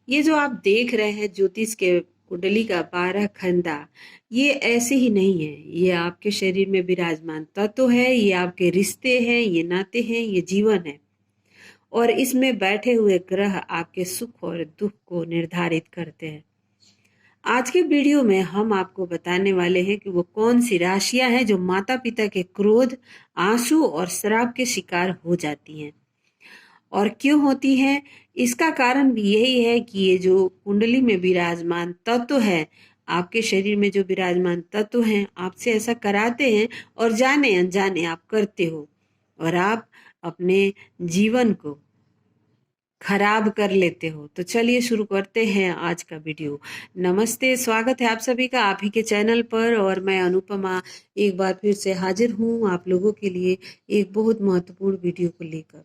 ये जो आप देख रहे हैं ज्योतिष के कुंडली का 12 खंडा, ये ऐसे ही नहीं है। ये आपके शरीर में विराजमान तत्व है, ये आपके रिश्ते हैं, ये नाते हैं, ये जीवन है। और इसमें बैठे हुए ग्रह आपके सुख और दुख को निर्धारित करते हैं। आज के वीडियो में हम आपको बताने वाले हैं कि वो कौन सी राशियां हैं जो माता पिता के क्रोध, आंसू और श्राप के शिकार हो जाती हैं और क्यों होती हैं। इसका कारण भी यही है कि ये जो कुंडली में विराजमान तत्व है, आपके शरीर में जो विराजमान तत्व हैं, आपसे ऐसा कराते हैं और जाने अनजाने आप करते हो और आप अपने जीवन को खराब कर लेते हो। तो चलिए शुरू करते हैं आज का वीडियो। नमस्ते, स्वागत है आप सभी का आप ही के चैनल पर और मैं अनुपमा एक बार फिर से हाजिर हूँ आप लोगों के लिए एक बहुत महत्वपूर्ण वीडियो को लेकर।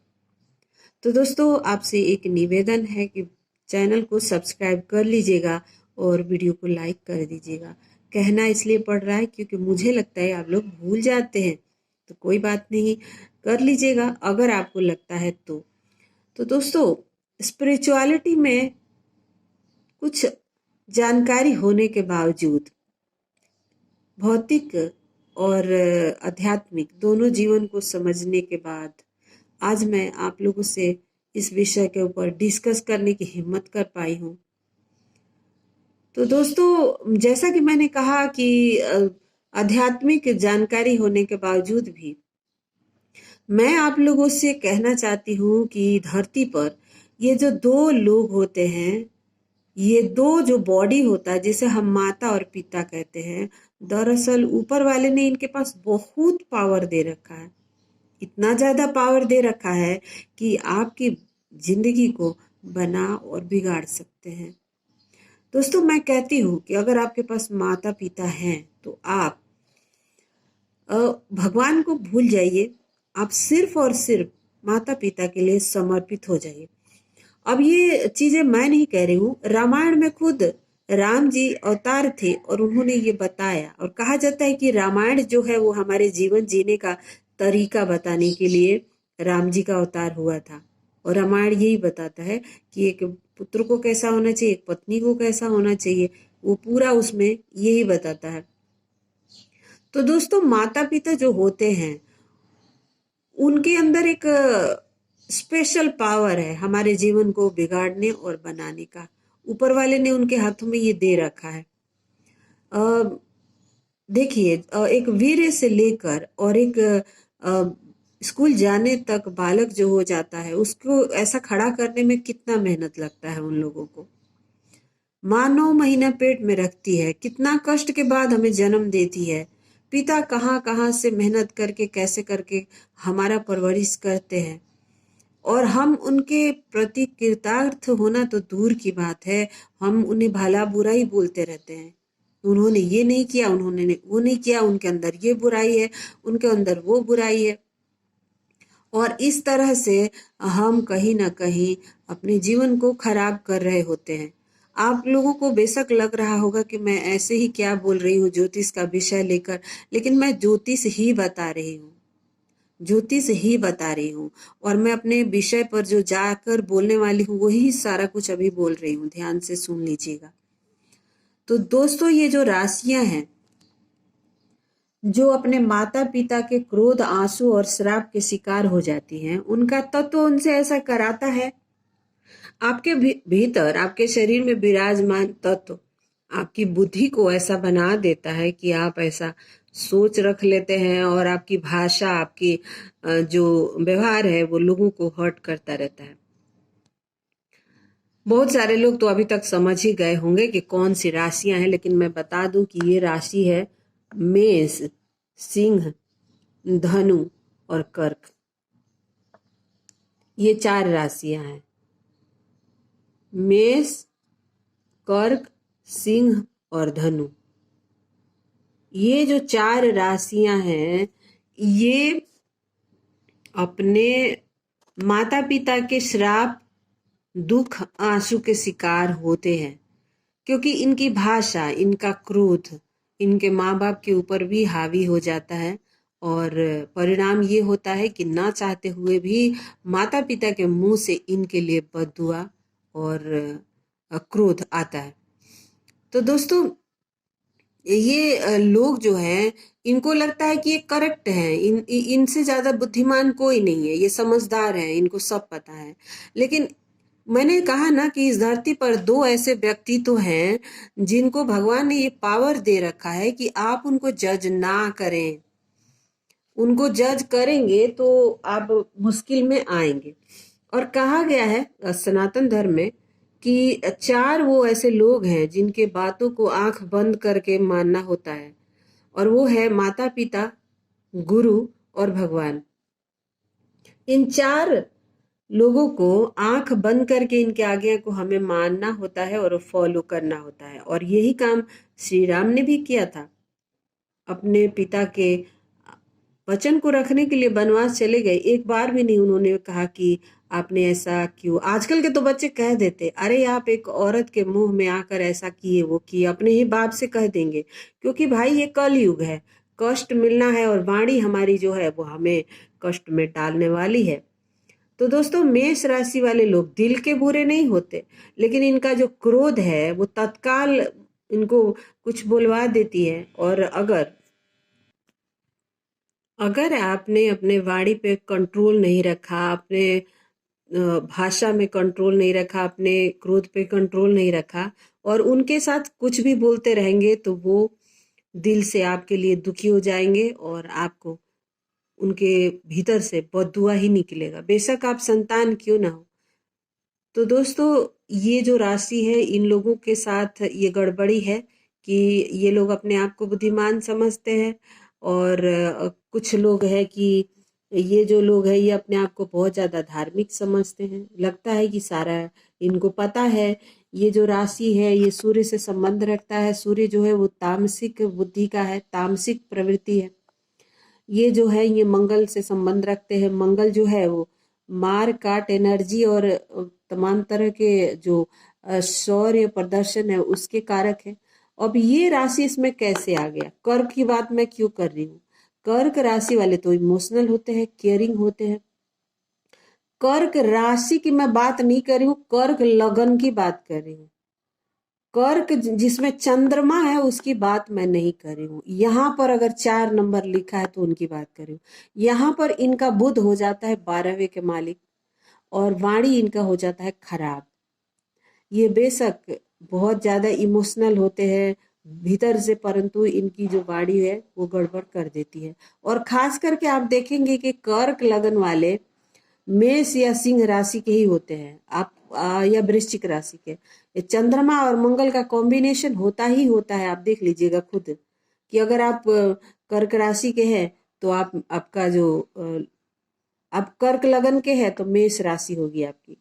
तो दोस्तों, आपसे एक निवेदन है कि चैनल को सब्सक्राइब कर लीजिएगा और वीडियो को लाइक कर दीजिएगा। कहना इसलिए पड़ रहा है क्योंकि मुझे लगता है आप लोग भूल जाते हैं, तो कोई बात नहीं, कर लीजिएगा अगर आपको लगता है तो दोस्तों, स्पिरिचुअलिटी में कुछ जानकारी होने के बावजूद भौतिक और आध्यात्मिक दोनों जीवन को समझने के बाद आज मैं आप लोगों से इस विषय के ऊपर डिस्कस करने की हिम्मत कर पाई हूँ। तो दोस्तों, जैसा कि मैंने कहा कि आध्यात्मिक जानकारी होने के बावजूद भी मैं आप लोगों से कहना चाहती हूँ कि धरती पर ये जो दो लोग होते हैं, ये दो जो बॉडी होता है जिसे हम माता और पिता कहते हैं, दरअसल ऊपर वाले ने इनके पास बहुत पावर दे रखा है। इतना ज्यादा पावर दे रखा है कि आपकी जिंदगी को बना और बिगाड़ सकते हैं। दोस्तों, मैं कहती हूँ कि अगर आपके पास माता पिता हैं तो आप भगवान को भूल जाइए, आप सिर्फ और सिर्फ माता पिता के लिए समर्पित हो जाइए। अब ये चीजें मैं नहीं कह रही हूँ, रामायण में खुद राम जी अवतार थे और उन्होंने ये बताया। और कहा जाता है कि रामायण जो है वो हमारे जीवन जीने का तरीका बताने के लिए राम जी का अवतार हुआ था। और रामायण यही बताता है कि एक पुत्र को कैसा होना चाहिए, एक पत्नी को कैसा होना चाहिए, वो पूरा उसमें यही बताता है। तो दोस्तों, माता पिता जो होते हैं उनके अंदर एक स्पेशल पावर है हमारे जीवन को बिगाड़ने और बनाने का। ऊपर वाले ने उनके हाथों में ये दे रखा है। देखिए, एक वीर्य से लेकर और एक स्कूल जाने तक बालक जो हो जाता है उसको ऐसा खड़ा करने में कितना मेहनत लगता है उन लोगों को। माँ 9 महीना पेट में रखती है, कितना कष्ट के बाद हमें जन्म देती है। पिता कहाँ कहाँ से मेहनत करके कैसे करके हमारा परवरिश करते हैं और हम उनके प्रति कृतार्थ होना तो दूर की बात है, हम उन्हें भला बुरा ही बोलते रहते हैं। उन्होंने ये नहीं किया, उन्होंने वो नहीं किया, उनके अंदर ये बुराई है, उनके अंदर वो बुराई है। और इस तरह से हम कहीं ना कहीं अपने जीवन को खराब कर रहे होते हैं। आप लोगों को बेशक लग रहा होगा कि मैं ऐसे ही क्या बोल रही हूँ ज्योतिष का विषय लेकर, लेकिन मैं ज्योतिष ही बता रही हूँ, ज्योतिष ही बता रही हूँ। और मैं अपने विषय पर जो जाकर बोलने वाली हूँ वही सारा कुछ अभी बोल रही हूँ, ध्यान से सुन लीजिएगा। तो दोस्तों, ये जो राशियां हैं जो अपने माता पिता के क्रोध, आंसू और श्राप के शिकार हो जाती हैं, उनका तत्व उनसे ऐसा कराता है। आपके भीतर, आपके शरीर में विराजमान तत्व आपकी बुद्धि को ऐसा बना देता है कि आप ऐसा सोच रख लेते हैं और आपकी भाषा, आपकी जो व्यवहार है वो लोगों को हर्ट करता रहता है। बहुत सारे लोग तो अभी तक समझ ही गए होंगे कि कौन सी राशियां हैं, लेकिन मैं बता दूं कि ये राशि है मेष, सिंह, धनु और कर्क। ये 4 राशियां हैं, मेष, कर्क, सिंह और धनु। ये जो 4 राशियां हैं ये अपने माता पिता के श्राप, दुख, आंसू के शिकार होते हैं, क्योंकि इनकी भाषा, इनका क्रोध इनके माँ बाप के ऊपर भी हावी हो जाता है। और परिणाम ये होता है कि ना चाहते हुए भी माता पिता के मुंह से इनके लिए बद्दुआ और क्रोध आता है। तो दोस्तों ये लोग जो हैं इनको लगता है कि ये करेक्ट है, इनसे ज्यादा बुद्धिमान कोई नहीं है, ये समझदार है, इनको सब पता है। लेकिन मैंने कहा ना कि इस धरती पर दो ऐसे व्यक्ति तो हैं जिनको भगवान ने ये पावर दे रखा है कि आप उनको जज ना करें। उनको जज करेंगे तो आप मुश्किल में आएंगे। और कहा गया है सनातन धर्म में कि चार वो ऐसे लोग हैं जिनके बातों को आंख बंद करके मानना होता है, और वो है माता पिता, गुरु और भगवान। इन चार लोगों को आंख बंद करके इनके आज्ञा को हमें मानना होता है और फॉलो करना होता है। और यही काम श्री राम ने भी किया था। अपने पिता के वचन को रखने के लिए वनवास चले गए, एक बार भी नहीं उन्होंने कहा कि आपने ऐसा क्यों। आजकल के तो बच्चे कह देते, अरे आप एक औरत के मुंह में आकर ऐसा किए वो किए, अपने ही बाप से कह देंगे। क्योंकि भाई ये कल युग है, कष्ट मिलना है और वाणी हमारी जो है वो हमें कष्ट में डालने वाली है। तो दोस्तों मेष राशि वाले लोग दिल के बुरे नहीं होते, लेकिन इनका जो क्रोध है वो तत्काल इनको कुछ बुलवा देती है। और अगर आपने अपने वाणी पे कंट्रोल नहीं रखा, अपने भाषा में कंट्रोल नहीं रखा, अपने क्रोध पे कंट्रोल नहीं रखा और उनके साथ कुछ भी बोलते रहेंगे, तो वो दिल से आपके लिए दुखी हो जाएंगे और आपको उनके भीतर से बददुआ ही निकलेगा, बेशक आप संतान क्यों ना हो। तो दोस्तों ये जो राशि है इन लोगों के साथ ये गड़बड़ी है कि ये लोग अपने आप को बुद्धिमान समझते हैं। और कुछ लोग हैं कि ये जो लोग हैं ये अपने आप को बहुत ज्यादा धार्मिक समझते हैं, लगता है कि सारा इनको पता है। ये जो राशि है ये सूर्य से संबंध रखता है। सूर्य जो है वो तामसिक बुद्धि का है, तामसिक प्रवृत्ति है। ये जो है ये मंगल से संबंध रखते हैं। मंगल जो है वो मार काट एनर्जी और तमाम तरह के जो शौर्य प्रदर्शन है उसके कारक है। अब ये राशि इसमें कैसे आ गया, कर्क की बात मैं क्यों कर रही हूँ। कर्क राशि वाले तो इमोशनल होते हैं, केयरिंग होते हैं। कर्क राशि की मैं बात नहीं कर रही हूँ, कर्क लगन की बात कर रही हूँ। कर्क जिसमें चंद्रमा है उसकी बात मैं नहीं कर रही हूँ। यहाँ पर अगर 4 नंबर लिखा है तो उनकी बात कर रही हूँ। यहाँ पर इनका बुध हो जाता है 12वें के मालिक और वाणी इनका हो जाता है खराब। ये बेशक बहुत ज्यादा इमोशनल होते हैं भीतर से, परंतु इनकी जो वाणी है वो गड़बड़ कर देती है। और खास करके आप देखेंगे कि कर्क लगन वाले मेष या सिंह राशि के ही होते हैं, आप या वृश्चिक राशि के। ये चंद्रमा और मंगल का कॉम्बिनेशन होता ही होता है। आप देख लीजिएगा खुद कि अगर आप कर्क राशि के हैं तो आपका जो आप कर्क लगन के हैं तो मेष राशि होगी आपकी।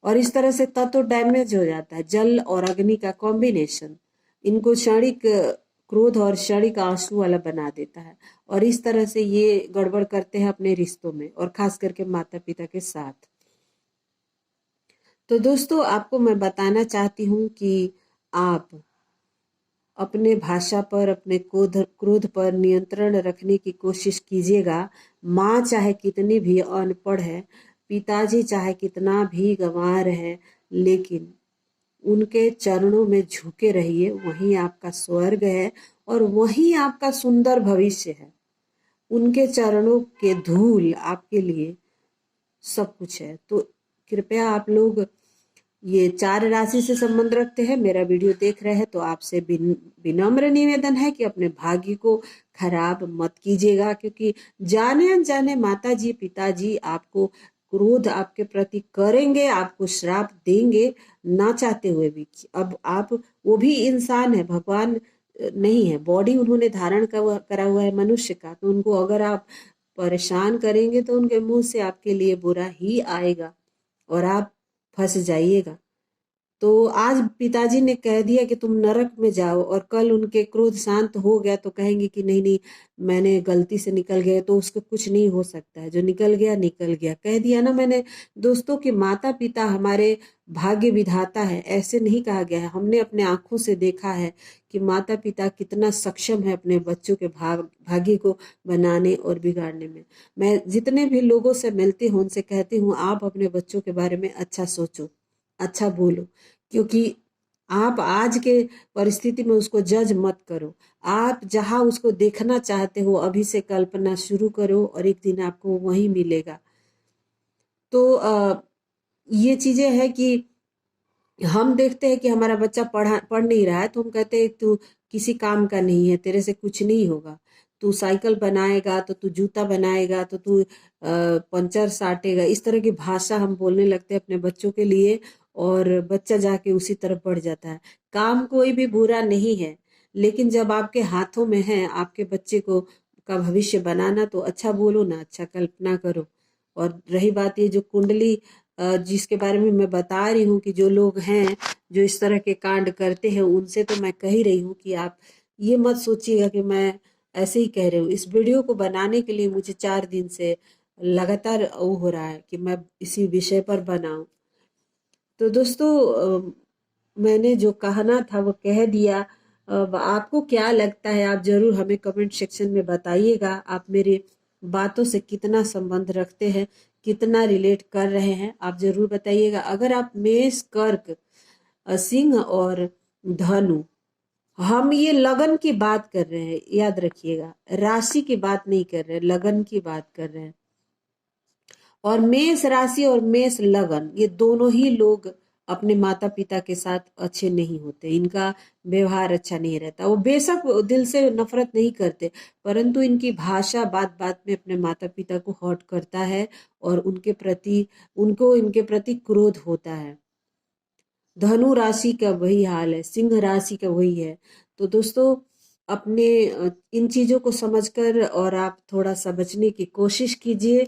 और इस तरह से तत्व डैमेज हो जाता है। जल और अग्नि का कॉम्बिनेशन इनको क्षणिक क्रोध और क्षणिक आंसू वाला बना देता है। और इस तरह से ये गड़बड़ करते हैं अपने रिश्तों में और खास करके माता पिता के साथ। तो दोस्तों आपको मैं बताना चाहती हूँ कि आप अपने भाषा पर, अपने क्रोध पर नियंत्रण रखने की कोशिश कीजिएगा। माँ चाहे कितनी भी अनपढ़ है, पिताजी चाहे कितना भी गंवार है, लेकिन उनके चरणों में झुके रहिए। वहीं आपका स्वर्ग है और वहीं आपका सुंदर भविष्य है। उनके चरणों के धूल आपके लिए सब कुछ है। तो कृपया आप लोग ये 4 राशि से संबंध रखते हैं, मेरा वीडियो देख रहे हैं तो आपसे विनम्र निवेदन है कि अपने भाग्य को खराब मत कीजिएगा। क्योंकि जाने अनजाने माता जी पिताजी आपको क्रोध आपके प्रति करेंगे, आपको श्राप देंगे ना चाहते हुए भी। अब आप वो भी इंसान है, भगवान नहीं है। बॉडी उन्होंने धारण करा हुआ है मनुष्य का, तो उनको अगर आप परेशान करेंगे तो उनके मुंह से आपके लिए बुरा ही आएगा और आप फंस जाइएगा। तो आज पिताजी ने कह दिया कि तुम नरक में जाओ और कल उनके क्रोध शांत हो गया तो कहेंगे कि नहीं नहीं मैंने गलती से निकल गया, तो उसको कुछ नहीं हो सकता है, जो निकल गया निकल गया, कह दिया ना मैंने। दोस्तों कि माता पिता हमारे भाग्य विधाता है, ऐसे नहीं कहा गया है। हमने अपने आंखों से देखा है कि माता पिता कितना सक्षम है अपने बच्चों के भाग्य को बनाने और बिगाड़ने में। मैं जितने भी लोगों से मिलती हूँ उनसे कहती हूँ आप अपने बच्चों के बारे में अच्छा सोचो, अच्छा बोलो। क्योंकि आप आज के परिस्थिति में उसको जज मत करो। आप जहाँ उसको देखना चाहते हो अभी से कल्पना शुरू करो और एक दिन आपको वही मिलेगा। तो ये चीजें है कि हम देखते हैं कि हमारा बच्चा पढ़ नहीं रहा है तो हम कहते हैं तू किसी काम का नहीं है, तेरे से कुछ नहीं होगा। तू साइकिल बनाएगा तो तू जूता बनाएगा तो तू पंचर साटेगा। इस तरह की भाषा हम बोलने लगते हैं अपने बच्चों के लिए और बच्चा जाके उसी तरफ बढ़ जाता है। काम कोई भी बुरा नहीं है, लेकिन जब आपके हाथों में है आपके बच्चे को का भविष्य बनाना तो अच्छा बोलो ना, अच्छा कल्पना करो। और रही बात ये जो कुंडली जिसके बारे में मैं बता रही हूँ कि जो लोग हैं जो इस तरह के कांड करते हैं उनसे तो मैं कह ही रही हूँ कि आप ये मत सोचिएगा कि मैं ऐसे ही कह रही हूँ। इस वीडियो को बनाने के लिए मुझे 4 दिन से लगातार वो हो रहा है कि मैं इसी विषय पर बनाऊं। तो दोस्तों मैंने जो कहना था वो कह दिया। अब आपको क्या लगता है आप जरूर हमें कमेंट सेक्शन में बताइएगा। आप मेरे बातों से कितना संबंध रखते हैं, कितना रिलेट कर रहे हैं, आप जरूर बताइएगा। अगर आप मेष, कर्क, सिंह और धनु, हम ये लगन की बात कर रहे हैं, याद रखिएगा, राशि की बात नहीं कर रहे, लगन की बात कर रहे हैं। और मेष राशि और मेष लगन ये दोनों ही लोग अपने माता पिता के साथ अच्छे नहीं होते, इनका व्यवहार अच्छा नहीं रहता। वो बेशक दिल से नफरत नहीं करते, परंतु इनकी भाषा बात बात में अपने माता पिता को हर्ट करता है और उनको इनके प्रति क्रोध होता है। धनु राशि का वही हाल है, सिंह राशि का वही है। तो दोस्तों अपने इन चीजों को समझकर और आप थोड़ा सा बचने की कोशिश कीजिए,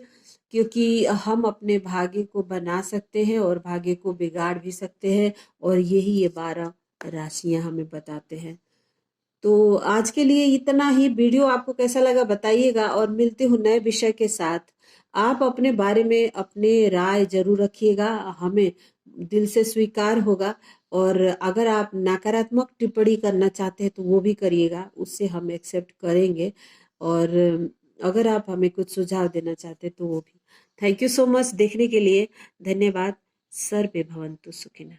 क्योंकि हम अपने भाग्य को बना सकते हैं और भाग्य को बिगाड़ भी सकते हैं, और यही ये 12 राशियां हमें बताते हैं। तो आज के लिए इतना ही। वीडियो आपको कैसा लगा बताइएगा और मिलते हूँ नए विषय के साथ। आप अपने बारे में अपने राय जरूर रखिएगा, हमें दिल से स्वीकार होगा। और अगर आप नकारात्मक टिप्पणी करना चाहते हैं तो वो भी करिएगा, उससे हम एक्सेप्ट करेंगे। और अगर आप हमें कुछ सुझाव देना चाहते हैं तो वो भी। थैंक यू सो मच देखने के लिए। धन्यवाद। सर्वे भवन्तु सुखिनः।